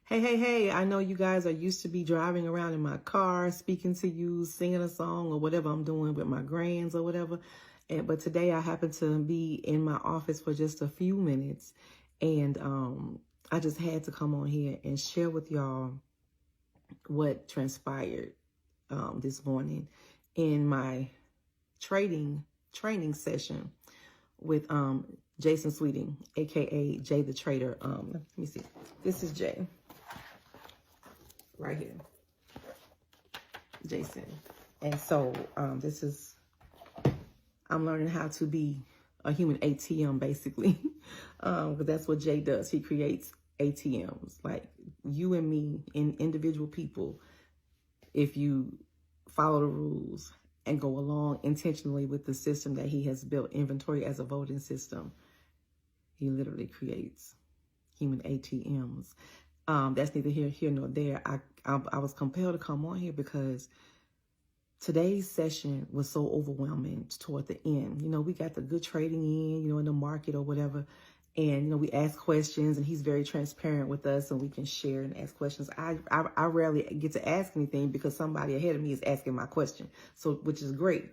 Hey, I know you guys are used to be driving around in my car, speaking to you, singing a song or whatever I'm doing with my grands or whatever. But today I happen to be in my office for just a few minutes. And I just had to come on here and share with y'all what transpired this morning in my training session with Jason Sweeting, aka Jay the Trader. Let me see. This is Jay right here, Jason. And so I'm learning how to be a human ATM basically, because that's what Jay does. He creates ATMs, like you and me, in individual people. If you follow the rules and go along intentionally with the system that he has built, inventory as a voting system, he literally creates human ATMs. That's neither here nor there. I was compelled to come on here because today's session was so overwhelming toward the end. You know, we got the good trading in the market or whatever. And, we ask questions and he's very transparent with us and we can share and ask questions. I rarely get to ask anything because somebody ahead of me is asking my question. So, which is great.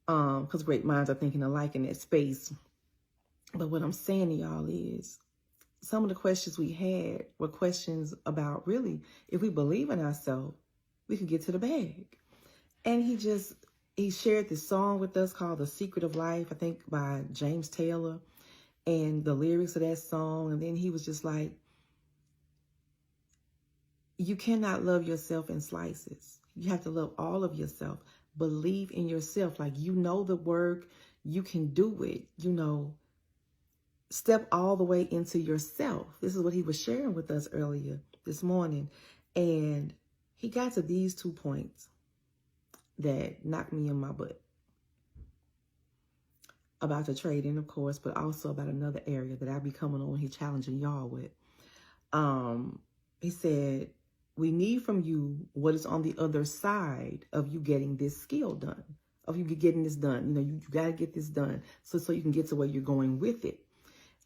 Because great minds are thinking alike in that space. But what I'm saying to y'all is some of the questions we had were questions about really, if we believe in ourselves, we can get to the bag. And he shared this song with us called The Secret of Life, I think by James Taylor, and the lyrics of that song. And then he was just like, you cannot love yourself in slices. You have to love all of yourself. Believe in yourself. Like, the work, you can do it, step all the way into yourself. This is what he was sharing with us earlier this morning. And he got to these 2 points that knocked me in my butt. About the trading, of course, but also about another area that I'll be coming on here challenging y'all with. He said, we need from you what is on the other side of you getting this skill done, of you getting this done. You got to get this done so you can get to where you're going with it.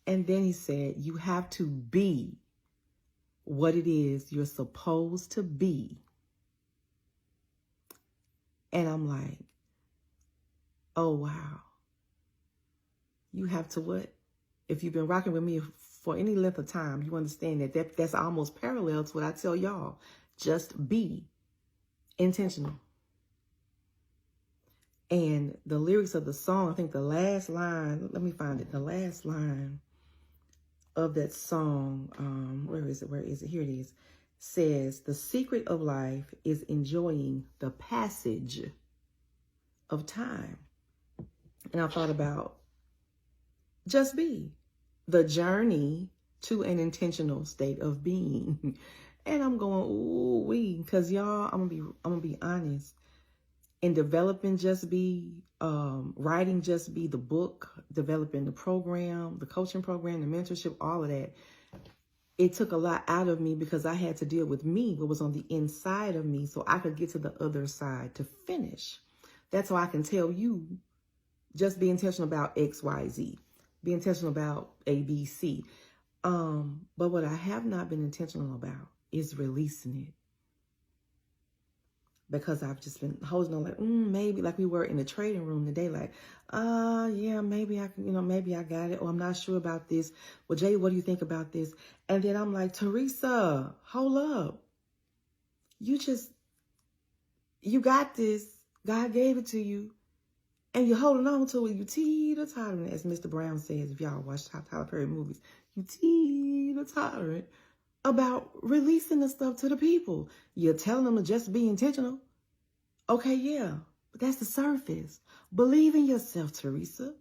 And then he said, you have to be what it is you're supposed to be. And I'm like, oh, wow. You have to what? If you've been rocking with me for any length of time, you understand that's almost parallel to what I tell y'all. Just be intentional. And the lyrics of the song, I think the last line, let me find it. The last line of that song, where is it? Here it is. Says, the secret of life is enjoying the passage of time. And I thought about just be the journey to an intentional state of being. And I'm going, ooh, because y'all, I'm gonna be honest. In developing Just Be, writing Just Be, the book, developing the program, the coaching program, the mentorship, all of that, it took a lot out of me because I had to deal with me, what was on the inside of me, so I could get to the other side to finish. That's why I can tell you, just be intentional about X, Y, Z. Be intentional about A, B, C. But what I have not been intentional about is releasing it. Because I've just been holding on like, maybe, like we were in the trading room today, like, yeah, maybe I can, maybe I got it, or I'm not sure about this. Well, Jay, what do you think about this? And then I'm like, Teresa, hold up. You got this. God gave it to you. And you're holding on to it. You teeter-tottering, as Mr. Brown says, if y'all watch Tyler Perry movies. You teeter-tottering about releasing the stuff to the people. You're telling them to just be intentional. Okay, yeah, but that's the surface. Believe in yourself, Teresa.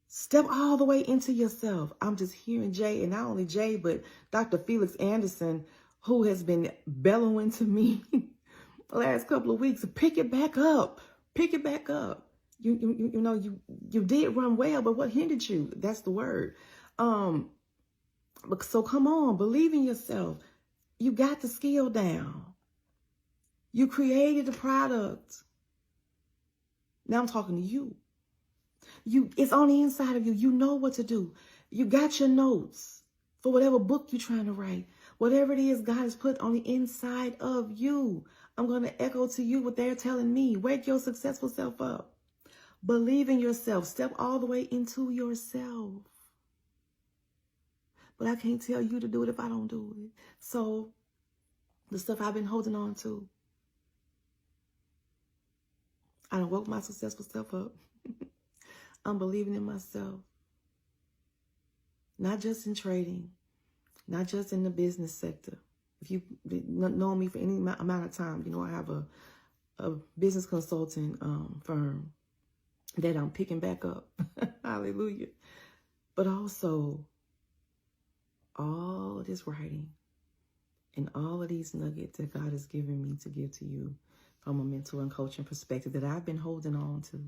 Step all the way into yourself. I'm just hearing Jay, and not only Jay, but Dr. Felix Anderson, who has been bellowing to me the last couple of weeks. Pick it back up. Pick it back up. You did run well, but what hindered you? That's the word. So come on, believe in yourself. You got the skill down. You created the product. Now I'm talking to you. It's on the inside of you. You know what to do. You got your notes. for whatever book you're trying to write, whatever it is God has put on the inside of you. I'm going to echo to you what they're telling me. Wake your successful self up. Believe in yourself. Step all the way into yourself. But I can't tell you to do it if I don't do it. So the stuff I've been holding on to, I done woke my successful self up. I'm believing in myself. Not just in trading, not just in the business sector. If you know me for any amount of time, you know I have a business consulting firm that I'm picking back up. Hallelujah. But also all of this writing and all of these nuggets that God has given me to give to you from a mentor and coaching perspective that I've been holding on to.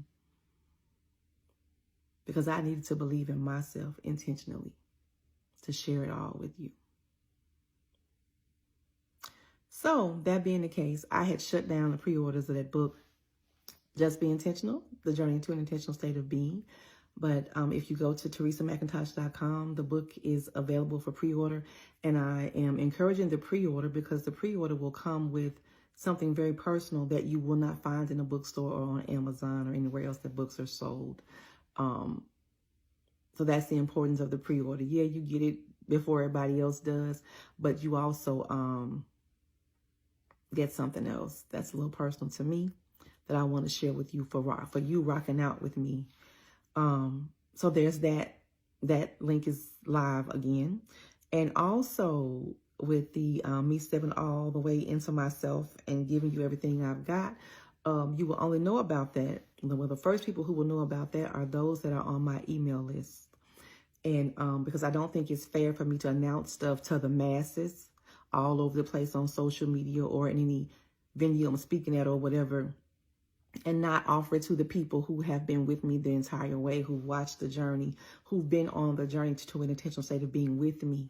Because I needed to believe in myself intentionally to share it all with you. So that being the case, I had shut down the pre-orders of that book, Just Be Intentional, The Journey to an Intentional State of Being. But if you go to teresamcintosh.com, the book is available for pre-order. And I am encouraging the pre-order because the pre-order will come with something very personal that you will not find in a bookstore or on Amazon or anywhere else that books are sold. So that's the importance of the pre-order. Yeah, you get it before everybody else does, but you also get something else that's a little personal to me that I want to share with you for you rocking out with me. So there's that. That link is live again. And also with the me stepping all the way into myself and giving you everything I've got, you will only know about that. Well, the first people who will know about that are those that are on my email list. And because I don't think it's fair for me to announce stuff to the masses all over the place on social media or in any venue I'm speaking at or whatever, and not offer it to the people who have been with me the entire way, who watched the journey, who've been on the journey to an intentional state of being with me,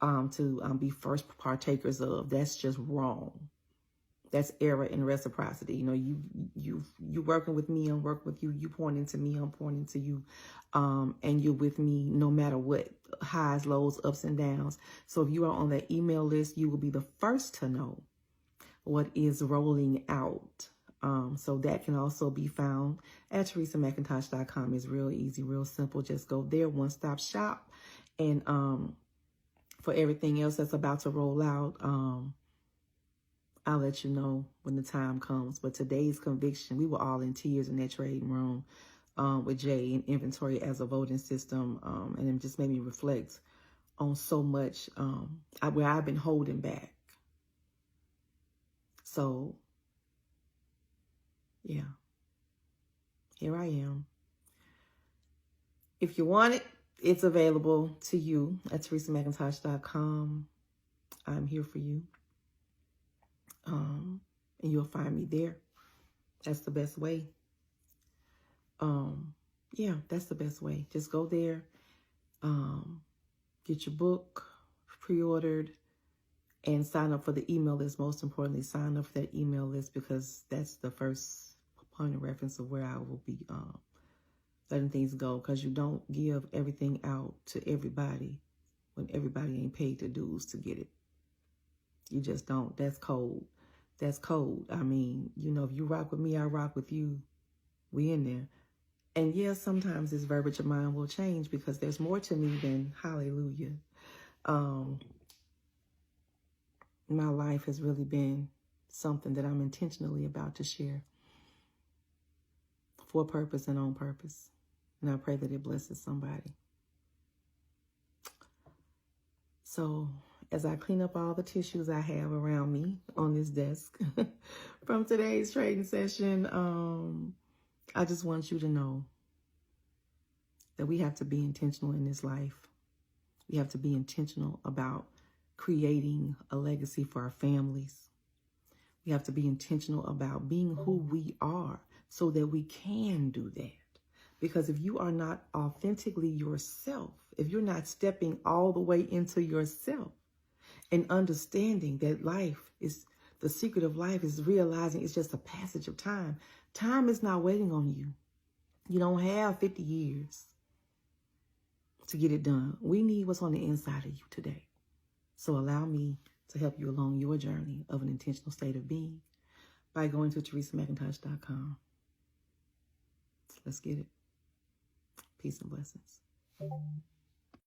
to be first partakers of. That's just wrong. That's error in reciprocity. You know, you working with me, I'm working with you. You pouring into me, I'm pouring into you. And you're with me no matter what, highs, lows, ups and downs. So if you are on that email list, you will be the first to know what is rolling out. So that can also be found at teresamcintosh.com. It's real easy, real simple. Just go there, one-stop shop. And for everything else that's about to roll out, I'll let you know when the time comes. But today's conviction, we were all in tears in that trading room with Jay and inventory as a voting system. And it just made me reflect on so much where I've been holding back. So, yeah, here I am. If you want it, it's available to you at teresamcintosh.com. I'm here for you. And you'll find me there. That's the best way. Yeah, that's the best way. Just go there, get your book pre-ordered, and sign up for the email list. Most importantly, sign up for that email list because that's the first point of reference of where I will be letting things go, because you don't give everything out to everybody when everybody ain't paid the dues to get it. You just don't. That's cold. That's cold. I mean, you know, if you rock with me, I rock with you. We in there. And yes, sometimes this verbiage of mine will change because there's more to me than hallelujah. My life has really been something that I'm intentionally about to share for purpose and on purpose. And I pray that it blesses somebody. So as I clean up all the tissues I have around me on this desk from today's trading session, I just want you to know that we have to be intentional in this life. We have to be intentional about creating a legacy for our families. We have to be intentional about being who we are so that we can do that. Because if you are not authentically yourself, if you're not stepping all the way into yourself and understanding that life is, the secret of life is realizing it's just a passage of time. Time is not waiting on you. You don't have 50 years to get it done. We need what's on the inside of you today. So allow me to help you along your journey of an intentional state of being by going to TeresaMcIntosh.com. Let's get it. Peace and blessings.